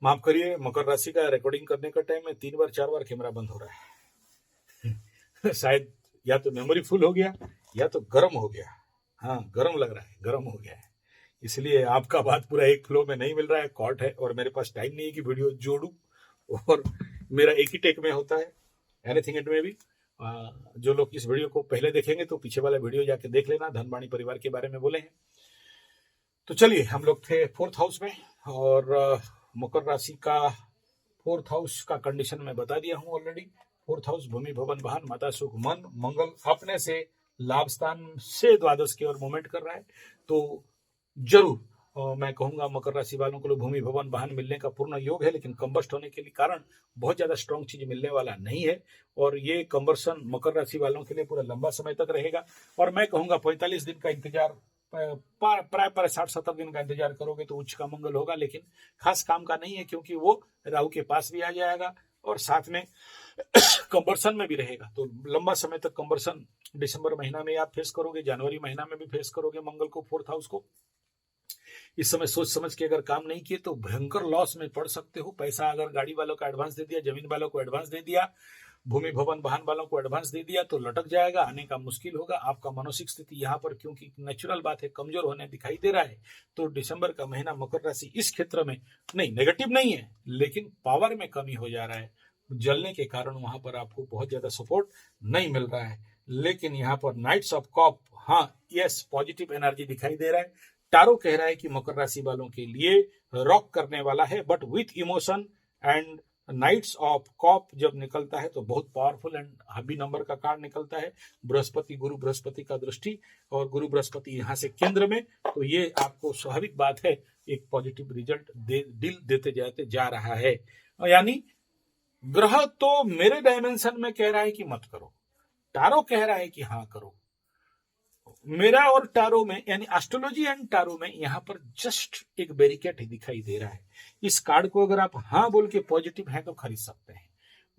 माफ करिए, मकर राशि का रिकॉर्डिंग करने का टाइम में 3 बार 4 बार कैमरा बंद हो रहा है। शायद या तो मेमोरी फुल हो गया या तो गर्म हो गया। हाँ, गर्म लग रहा है, गर्म हो गया है। इसलिए आपका बात पूरा एक फ्लो में नहीं मिल रहा है, कॉट है, और मेरे पास टाइम नहीं है कि वीडियो जोड़ू, और मेरा एक ही टेक में होता है। एनीथिंग इट में भी जो लोग इस वीडियो को पहले देखेंगे तो पीछे वाला वीडियो जाके देख लेना, धनवाणी परिवार के बारे में बोले हैं। तो चलिए, हम लोग थे 4th हाउस में, और मकर राशि का 4th हाउस का कंडीशन मैं बता दिया हूं ऑलरेडी। 4th हाउस भूमि भवन वाहन माता सुख मन मंगल अपने से लाभ स्थान से द्वादश की ओर मूवमेंट कर रहा है। तो जरूर मैं कहूंगा मकर राशि वालों को भूमि भवन वाहन मिलने का पूर्ण योग है, लेकिन कंबस्ट होने के लिए कारण बहुत ज्यादा स्ट्रांग चीज मिलने वाला नहीं है, और ये कंबर्सन मकर राशि वालों के लिए पूरा लंबा समय तक रहेगा। और मैं कहूंगा 45 दिन का इंतजार, प्राय 60-70 दिन का इंतजार करोगे तो उच्च का मंगल होगा, लेकिन खास काम का नहीं है, क्योंकि वो राहु के पास भी आ जाएगा और साथ में कंबर्सन में भी रहेगा। तो लंबा समय तक कंबर्सन दिसंबर महीना में आप फेस करोगे, जनवरी महीना में भी फेस करोगे मंगल को, 4th हाउस को। इस समय सोच समझ के अगर काम नहीं किए तो भयंकर लॉस में पड़ सकते हो। पैसा अगर गाड़ी वालों का एडवांस दे दिया, जमीन वालों को एडवांस दे दिया, भूमि भवन वाहन वालों को एडवांस दे दिया, तो लटक जाएगा, आने का मुश्किल होगा। आपका मानसिक स्थिति यहाँ पर, क्योंकि नेचुरल बात है, कमजोर होने दिखाई दे रहा है। तो दिसंबर का महीना मकर राशि इस क्षेत्र में नहीं, नेगेटिव नहीं है, लेकिन पावर में कमी हो जा रहा है। जलने के कारण वहां पर आपको बहुत ज्यादा सपोर्ट नहीं मिल रहा है। लेकिन यहाँ पर नाइट्स ऑफ कप, हाँ यस, पॉजिटिव एनर्जी दिखाई दे रहा है। टारो कह रहा है कि मकर राशि वालों के लिए रॉक करने वाला है, but with emotion. And knights of cop जब निकलता है तो बहुत पावरफुल एंड हैवी नंबर का कार्ड निकलता है। बृहस्पति, गुरु बृहस्पति का दृष्टि, और गुरु बृहस्पति यहाँ से केंद्र में, तो ये आपको स्वाभाविक बात है एक पॉजिटिव रिजल्ट डील देते जाते जा रहा है। यानी ग्रह तो मेरे डायमेंशन में कह रहा है कि मत करो, टारो कह रहा है कि हाँ करो। मेरा और टारो में, यानी एस्ट्रोलॉजी एंड टारो में, यहाँ पर जस्ट एक बैरिकेड ही दिखाई दे रहा है। इस कार्ड को अगर आप हाँ बोल के पॉजिटिव है तो खरीद सकते हैं।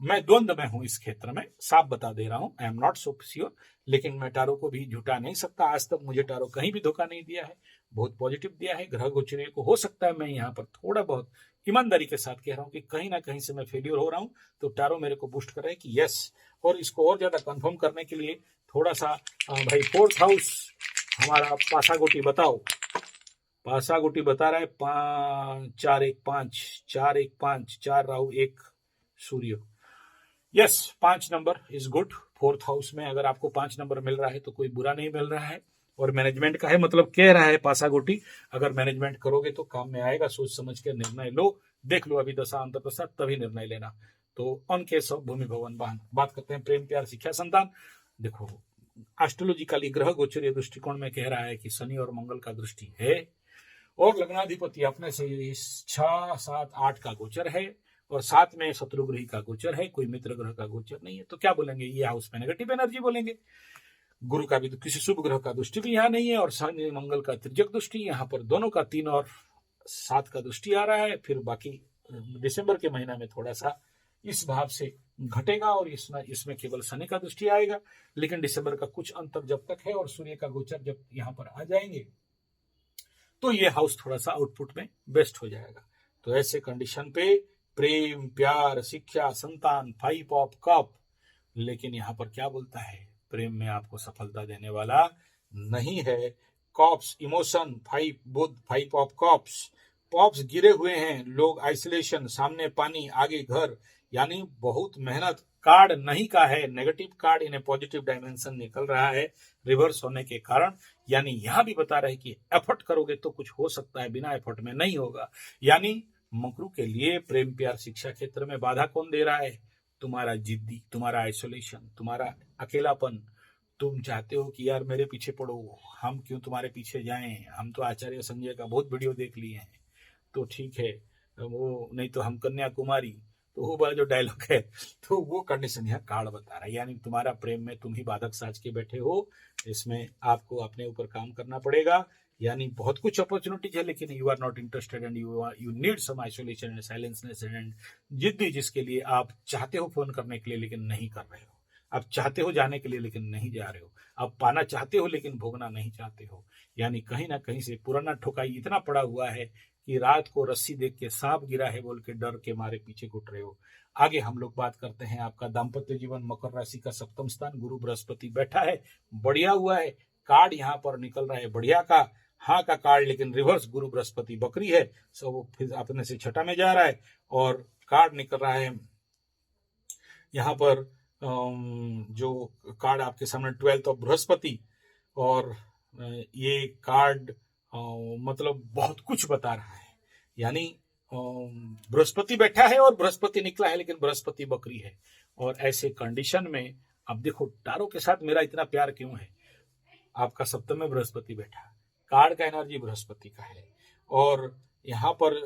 मैं द्वंद्व में हूं इस क्षेत्र में, साफ बता दे रहा हूं, I am not so sure, लेकिन मैं टारो को भी झूठा नहीं सकता। आज तक मुझे टारो कहीं भी धोखा नहीं दिया है, बहुत पॉजिटिव दिया है। ग्रह गोचर को हो सकता है मैं यहाँ पर थोड़ा बहुत ईमानदारी के साथ कह रहा हूँ कि कहीं ना कहीं से मैं फेल्योर हो रहा हूँ, तो टारो मेरे को बूस्ट कर रहा है कि यस। और इसको और ज्यादा कंफर्म करने के लिए थोड़ा सा भाई 4th हाउस हमारा पासा गोटी बताओ। पासा गोटी बता रहा है 4-1-5, 4-1-5, 4 राहु 1 सूर्य। Yes, 5 number is good. 4th house में अगर आपको 5 नंबर मिल रहा है तो कोई बुरा नहीं मिल रहा है, और मैनेजमेंट का है, मतलब कह रहा है पासा गोटी, अगर मैनेजमेंट करोगे तो काम में आएगा। सोच समझ के निर्णय लो, देख लो अभी दशा अंतर दशा, तभी निर्णय लेना। तो ऑन केस ऑफ भूमि भवन वाहन बात करते हैं, प्रेम प्यार शिक्षा संतान। देखो, एस्ट्रोलॉजिकली ग्रह गोचरीय दृष्टिकोण में कह रहा है कि शनि और मंगल का दृष्टि है, और लग्नाधिपति अपने से 6-7-8 का गोचर है, और साथ में शत्रुग्रही का गोचर है, कोई मित्र ग्रह का गोचर नहीं है। तो क्या बोलेंगे, ये हाउस में नेगेटिव एनर्जी बोलेंगे। गुरु का भी तो किसी शुभ ग्रह का दृष्टि भी यहाँ नहीं है, और शनि मंगल का तिर्यक दृष्टि, यहाँ पर दोनों का 3 और 7 का दृष्टि आ रहा है। फिर बाकी दिसंबर के महीना में थोड़ा सा इस भाव से घटेगा, और इसमें केवल शनि का दृष्टि आएगा। लेकिन दिसंबर का कुछ अंतर जब तक है, और सूर्य का गोचर जब यहाँ पर आ जाएंगे, तो ये हाउस थोड़ा सा आउटपुट में बेस्ट हो जाएगा। तो ऐसे कंडीशन पे प्रेम प्यार शिक्षा संतान 5 ऑफ कप, लेकिन यहाँ पर क्या बोलता है, प्रेम में आपको सफलता देने वाला नहीं है। कॉप्स इमोशन 5, बुध 5 ऑफ कॉप्स, पॉप्स गिरे हुए हैं, लोग आइसोलेशन, सामने पानी आगे घर, यानी बहुत मेहनत। कार्ड नहीं का है, negative card in positive dimension निकल रहा है रिवर्स होने के कारण। यानी यहां भी बता रहे कि एफर्ट करोगे तो कुछ हो सकता है, बिना एफर्ट में नहीं होगा। यानी मकरू के लिए प्रेम प्यार शिक्षा क्षेत्र में बाधा कौन दे रहा है, तुम्हारा जिद्दी, तुम्हारा आइसोलेशन, तुम्हारा अकेलापन। तुम चाहते हो कि यार मेरे पीछे पड़ो, हम क्यों तुम्हारे पीछे जाएं, हम तो आचार्य संजय का बहुत वीडियो देख लिए हैं, तो ठीक है वो, नहीं तो हम कन्याकुमारी, तो वो वाला जो डायलॉग है, तो वो कंडीशन यहाँ कार्ड बता रहा है। यानी तुम्हारा प्रेम में तुम ही बाधक साज के बैठे हो, इसमें आपको अपने ऊपर काम करना पड़ेगा। यानी बहुत कुछ अपॉर्चुनिटीज है, लेकिन you are not interested and you need some isolation and silenceness and जिद्दी, जिसके लिए आप चाहते हो फोन करने के लिए लेकिन नहीं कर रहे हो, आप चाहते हो जाने के लिए लेकिन नहीं जा रहे हो, आप पाना चाहते हो लेकिन भोगना नहीं चाहते हो। यानी कहीं ना कहीं से पुराना ठोकाई इतना पड़ा हुआ है कि रात को रस्सी देख के सांप गिरा है बोल के डर के मारे पीछे घुट रहे हो। आगे हम लोग बात करते हैं आपका दाम्पत्य जीवन, मकर राशि का सप्तम स्थान, गुरु बृहस्पति बैठा है, बढ़िया हुआ है। कार्ड यहाँ पर निकल रहा है बढ़िया का, हाँ का कार्ड, लेकिन रिवर्स गुरु बृहस्पति बकरी है, सो वो फिर अपने से छठा में जा रहा है। और कार्ड निकल रहा है यहाँ पर जो कार्ड आपके सामने 12th ऑफ बृहस्पति, और ये कार्ड मतलब बहुत कुछ बता रहा है। यानी बृहस्पति बैठा है और बृहस्पति निकला है, लेकिन बृहस्पति बकरी है। और ऐसे कंडीशन में अब देखो टारो के साथ मेरा इतना प्यार क्यों है। आपका सप्तम में बृहस्पति बैठा, कार्ड का एनर्जी बृहस्पति का है, और यहाँ पर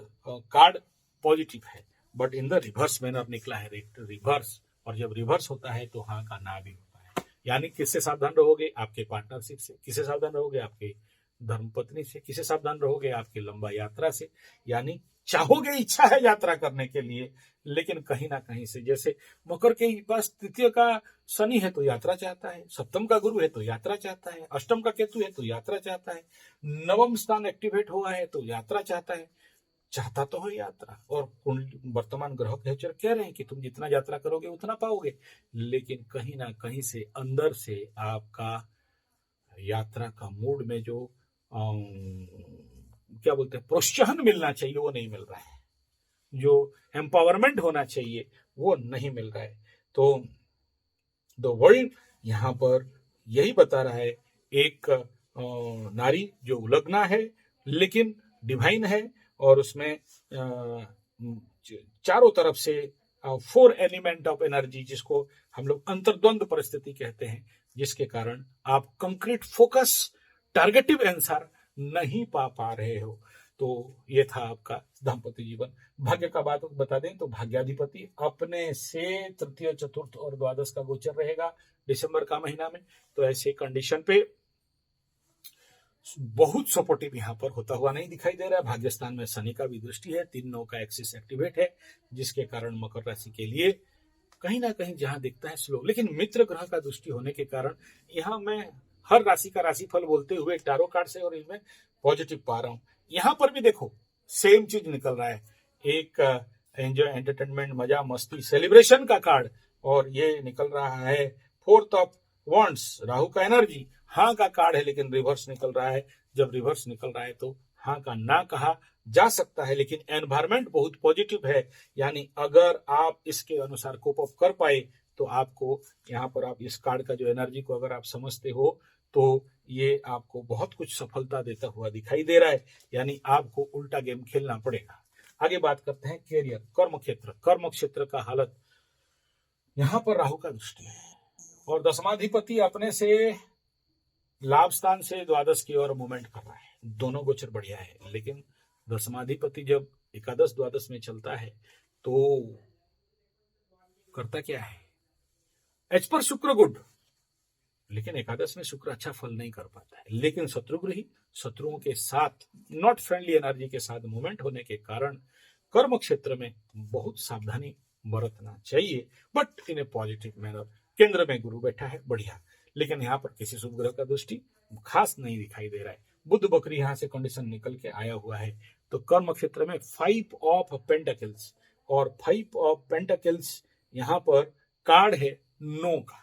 कार्ड पॉजिटिव है, but in the reverse manner निकला है, रिवर्स। और जब रिवर्स होता है तो हाँ का ना भी होता है। यानी किससे सावधान रहोगे? आपके पार्टनरशिप से। किससे सावधान रहोगे? आपके धर्मपत्नी से। किससे सावधान रहोगे? आपकी लंबा यात्रा से। यानी चाहोगे, इच्छा है यात्रा करने के लिए, लेकिन कहीं ना कहीं से, जैसे मकर के पास तृतीय का शनि है तो यात्रा चाहता है, सप्तम का गुरु है तो यात्रा चाहता है, अष्टम का केतु है तो यात्रा चाहता है, नवम स्थान एक्टिवेट हुआ है तो यात्रा चाहता है। चाहता तो है यात्रा, और वर्तमान ग्रह गोचर कह रहे हैं कि तुम जितना यात्रा करोगे उतना पाओगे, लेकिन कहीं ना कहीं से अंदर से आपका यात्रा का मूड में जो क्या बोलते हैं प्रोत्साहन मिलना चाहिए वो नहीं मिल रहा है, जो एम्पावरमेंट होना चाहिए वो नहीं मिल रहा है। तो द वर्ल्ड यहाँ पर यही बता रहा है, एक नारी जो उलग्ना है लेकिन डिवाइन है, और उसमें चारों तरफ से 4 एलिमेंट ऑफ एनर्जी, जिसको हम लोग अंतर्द्वंद परिस्थिति कहते हैं, जिसके कारण आप कंक्रीट फोकस टारगेटिव आंसर नहीं पा रहे हो। तो ये था आपका दाम्पत्य जीवन। भाग्य का बात बता दें तो भाग्याधिपति अपने से तृतीय, चतुर्थ और द्वादश का गोचर रहेगा दिसंबर का महीना में। तो ऐसे कंडीशन पे बहुत सपोर्टिव यहाँ पर होता हुआ नहीं दिखाई दे रहा है। भाग्यस्थान में शनि का भी दृष्टि है, 3 9 का एक्सिस एक्टिवेट है, जिसके कारण मकर राशि के लिए कहीं ना कहीं जहां दिखता है स्लो, लेकिन मित्र ग्रह का दृष्टि होने के कारण यहाँ मैं हर राशि का राशिफल बोलते हुए टारो कार्ड से और इनमें पॉजिटिव पा रहा हूँ। यहाँ पर भी देखो सेम चीज निकल रहा है, एक एंजॉय, एंटरटेनमेंट, मजा, मस्ती, सेलिब्रेशन का कार्ड, और ये निकल रहा है 4th ऑफ वॉन्ड्स, राहु का एनर्जी, हाँ का कार्ड है, लेकिन रिवर्स निकल रहा है। जब रिवर्स निकल रहा है तो हाँ का ना कहा जा सकता है, लेकिन एनवायरमेंट बहुत पॉजिटिव है। यानी अगर आप इसके अनुसार कोप अप कर पाए तो आपको यहाँ पर, आप इस कार्ड का जो एनर्जी को अगर आप समझते हो तो ये आपको बहुत कुछ सफलता देता हुआ दिखाई दे रहा है। यानी आपको उल्टा गेम खेलना पड़ेगा। आगे बात करते हैं कैरियर, कर्म क्षेत्र। कर्म क्षेत्र का हालत, यहाँ पर राहु का दृष्टि है और दशमाधिपति अपने से लाभ स्थान से द्वादश की ओर मूवमेंट कर रहा है। दोनों गोचर बढ़िया है, लेकिन दशमाधिपति जब एकादश द्वादश में चलता है तो करता क्या है, एच पर शुक्र गुड, लेकिन एकादश में शुक्र अच्छा फल नहीं कर पाता है। लेकिन शत्रुग्रही, शत्रुओं के साथ नॉट फ्रेंडली एनर्जी के साथ मूवमेंट होने के कारण कर्म क्षेत्र में बहुत सावधानी बरतना चाहिए, but in A positive manner. केंद्र में गुरु बैठा है, बढ़िया, लेकिन यहाँ पर किसी शुभ ग्रह का दृष्टि खास नहीं दिखाई दे रहा है। बुध बकरी यहाँ से कंडीशन निकल के आया हुआ है। तो कर्म क्षेत्र में 5 ऑफ पेंटाकल्स, और 5 ऑफ पेंटाकल्स यहाँ पर कार्ड है नो का,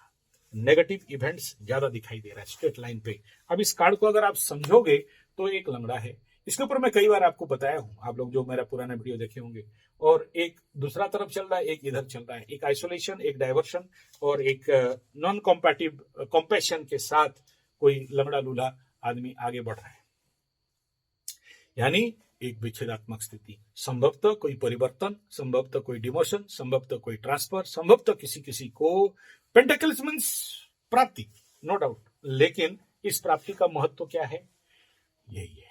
नेगेटिव इवेंट्स ज्यादा दिखाई दे रहा है स्ट्रेट लाइन पे। अब इस कार्ड को अगर आप समझोगे तो एक लंगड़ा है, इसके ऊपर मैं कई बार आपको बताया हूं, आप लोग जो मेरा पुराना वीडियो देखे होंगे। और एक दूसरा तरफ चल रहा है, एक इधर चल रहा है, एक आइसोलेशन, एक डाइवर्शन, और एक नॉन कॉम्पैटिव कॉम्पैशन के साथ कोई लंगड़ा लूला आदमी आगे बढ़ रहा है। यानी एक विच्छेदात्मक स्थिति, संभवतः कोई परिवर्तन, संभवतः कोई डिमोशन, संभवतः कोई ट्रांसफर, संभवतः किसी को पेंटेकल्स मींस प्राप्ति, नो डाउट, लेकिन इस प्राप्ति का महत्व क्या है, यही है।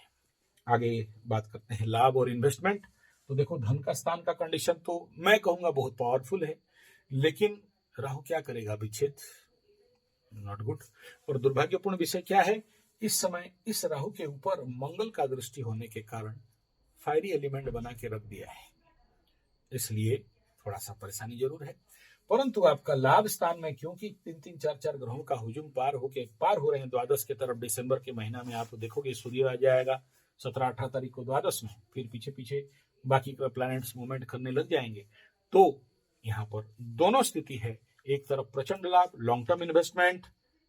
आगे बात करते हैं लाभ और इन्वेस्टमेंट। तो देखो धन का स्थान का कंडीशन तो मैं कहूंगा बहुत पावरफुल है, लेकिन राहु क्या करेगा, विच्छेद, नॉट गुड। और दुर्भाग्यपूर्ण विषय क्या है, इस समय इस राहु के ऊपर मंगल का दृष्टि होने के कारण फायरी एलिमेंट बना के रख दिया है, इसलिए थोड़ा सा परेशानी जरूर है। परंतु आपका लाभ स्थान में क्योंकि 3 4 ग्रहों का हुजूम पार हो रहे हैं द्वादश के तरफ, दिसंबर के महीना में आप देखोगे सूर्य आ जाएगा, 17-18 तारीख को द्वादश में, फिर पीछे पीछे बाकी का प्लैनेट्स मूवमेंट करने लग जाएंगे। तो यहाँ पर दोनों स्थिति है, एक तरफ प्रचंड लाभ, लॉन्ग टर्म इन्वेस्टमेंट।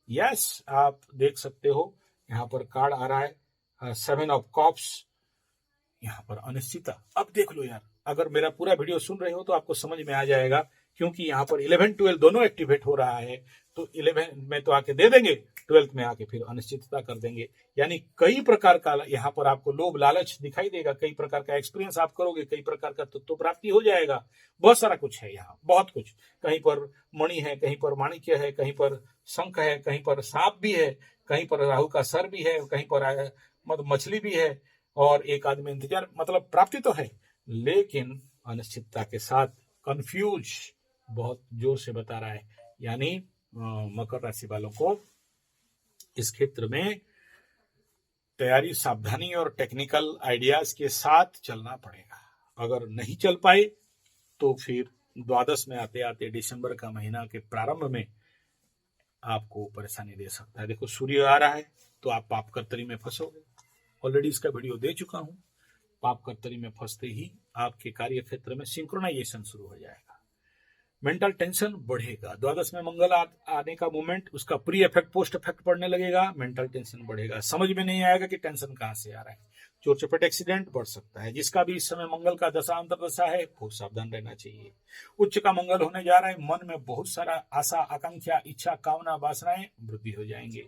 यस, आप देख सकते हो यहाँ पर कार्ड आ रहा है 7 ऑफ कप्स, यहाँ पर अनिश्चितता। अब देख लो यार, अगर मेरा पूरा वीडियो सुन रहे हो तो आपको समझ में आ जाएगा, क्योंकि यहाँ पर 11-12 दोनों एक्टिवेट हो रहा है। तो 11 में तो आके दे देंगे, 12th में आके फिर अनिश्चितता कर देंगे। यानी कई प्रकार का यहाँ पर आपको लोभ लालच दिखाई देगा, कई प्रकार का एक्सपीरियंस आप करोगे, कई प्रकार का तत्व प्राप्ति हो जाएगा। बहुत सारा कुछ है यहाँ, बहुत कुछ। कहीं पर मणि है, कहीं पर माणिक्य है, कहीं पर शंख है, कहीं पर सांप भी है, कहीं पर राहु का सर भी है, कहीं पर मतलब मछली भी है, और एक आदमी इंतजार, मतलब प्राप्ति तो है, लेकिन अनिश्चितता के साथ कंफ्यूज बहुत जोर से बता रहा है। यानी मकर राशि वालों को इस क्षेत्र में तैयारी, सावधानी और टेक्निकल आइडियाज के साथ चलना पड़ेगा। अगर नहीं चल पाए तो फिर द्वादश में आते आते दिसंबर का महीना के प्रारंभ में आपको परेशानी दे सकता है। देखो सूर्य आ रहा है तो आप पाप कर्तरी में फंसोगे। ऑलरेडी इसका वीडियो दे चुका हूं। पाप कर्तरी में फंसते ही आपके कार्य क्षेत्र में सिंक्रोनाइजेशन शुरू हो जाएगा, मेंटल टेंशन बढ़ेगा। द्वादश में मंगल आने का मोमेंट, उसका प्री इफेक्ट पोस्ट इफेक्ट पड़ने लगेगा, मेंटल टेंशन बढ़ेगा। समझ में नहीं आएगा कि टेंशन कहां से आ रहा है। चोट चपेट एक्सीडेंट बढ़ सकता है। जिसका भी इस समय मंगल का दशा अंतर दशा है, बहुत सावधान रहना चाहिए। उच्च का मंगल होने जा रहा है, मन में बहुत सारा आशा, आकांक्षा, इच्छा, कामना, वासनाएं वृद्धि हो जाएंगे।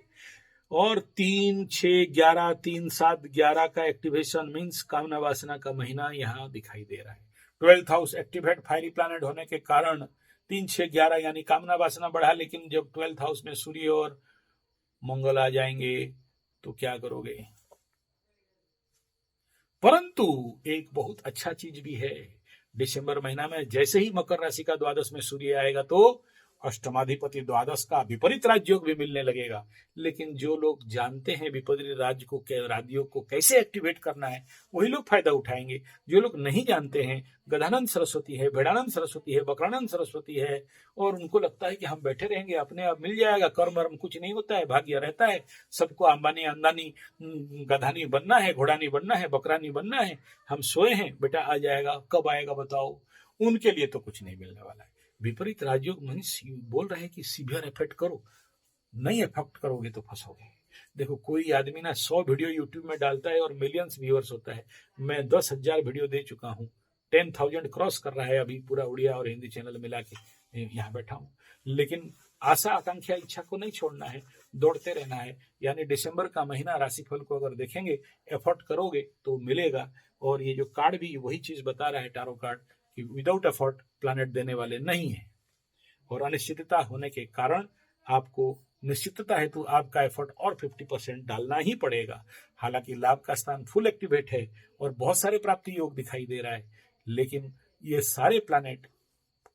और 3, 6, 11, 3, 7, 11 का एक्टिवेशन मीन्स कामना वासना का महीना यहाँ दिखाई दे रहा है। 12th house activate fiery planet होने के कारण 3, 6, 11 यानी कामना वासना बढ़ा। लेकिन जब 12th हाउस में सूर्य और मंगल आ जाएंगे तो क्या करोगे? परंतु एक बहुत अच्छा चीज भी है, दिसंबर महीना में जैसे ही मकर राशि का द्वादश में सूर्य आएगा तो अष्टमाधिपति द्वादश का विपरीत राजयोग भी मिलने लगेगा। लेकिन जो लोग जानते हैं विपरीत राजयोग को कैसे एक्टिवेट करना है, वही लोग फायदा उठाएंगे। जो लोग नहीं जानते हैं, गधानंद सरस्वती है, भेड़ानंद सरस्वती है, बकरानंद सरस्वती है, और उनको लगता है कि हम बैठे रहेंगे, अपने आप मिल जाएगा, कर्म वर्म कुछ नहीं होता है, भाग्य रहता है, सबको अंबानी अंदानी गधानी बनना है, घोड़ानी बनना है, बकरानी बनना है, हम सोए हैं, बेटा आ जाएगा, कब आएगा बताओ। उनके लिए तो कुछ नहीं मिलने वाला है। विपरीत राजयोग मनुष्य बोल रहे हैं कि सीवियर इफेक्ट करो, नहीं इफेक्ट करोगे तो फंसोगे। देखो कोई आदमी ना 100 वीडियो यूट्यूब में डालता है और मिलियंस व्यूअर्स होता है। मैं 10,000 वीडियो दे चुका हूँ, 10,000 क्रॉस कर रहा है अभी पूरा उड़िया और हिंदी चैनल मिला के यहाँ बैठा हूँ। लेकिन आशा, आकांक्षा, इच्छा को नहीं छोड़ना है, दौड़ते रहना है। यानी दिसंबर का महीना राशिफल को अगर देखेंगे, एफर्ट करोगे तो मिलेगा। और ये जो कार्ड भी वही चीज बता रहा है, टारो कार्ड, कि विदाउट एफर्ट प्लैनेट देने वाले नहीं है। और अनिश्चितता होने के कारण आपको निश्चितता है तो आपका एफर्ट और 50% डालना ही पड़ेगा। हालांकि लाभ का स्थान फुल एक्टिवेट है और बहुत सारे प्राप्ति योग दिखाई दे रहा है, लेकिन ये सारे प्लैनेट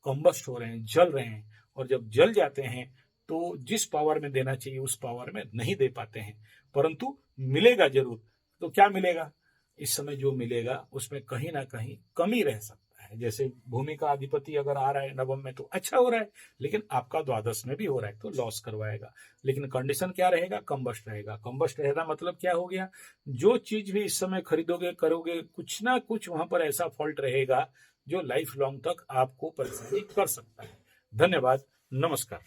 कंबस्ट हो रहे हैं, जल रहे हैं। और जब जल जाते हैं तो जिस पावर में देना चाहिए उस पावर में नहीं दे पाते हैं, परंतु मिलेगा जरूर। तो क्या मिलेगा? इस समय जो मिलेगा उसमें कहीं ना कहीं कमी रह सकता है। जैसे भूमि का अधिपति अगर आ रहा है नवम में तो अच्छा हो रहा है, लेकिन आपका द्वादश में भी हो रहा है तो लॉस करवाएगा। लेकिन कंडीशन क्या रहेगा? कंबस्ट रहेगा। कंबस्ट रहेगा मतलब क्या हो गया? जो चीज भी इस समय खरीदोगे करोगे, कुछ ना कुछ वहां पर ऐसा फॉल्ट रहेगा जो लाइफ लॉन्ग तक आपको परेशानी कर सकता है। धन्यवाद, नमस्कार।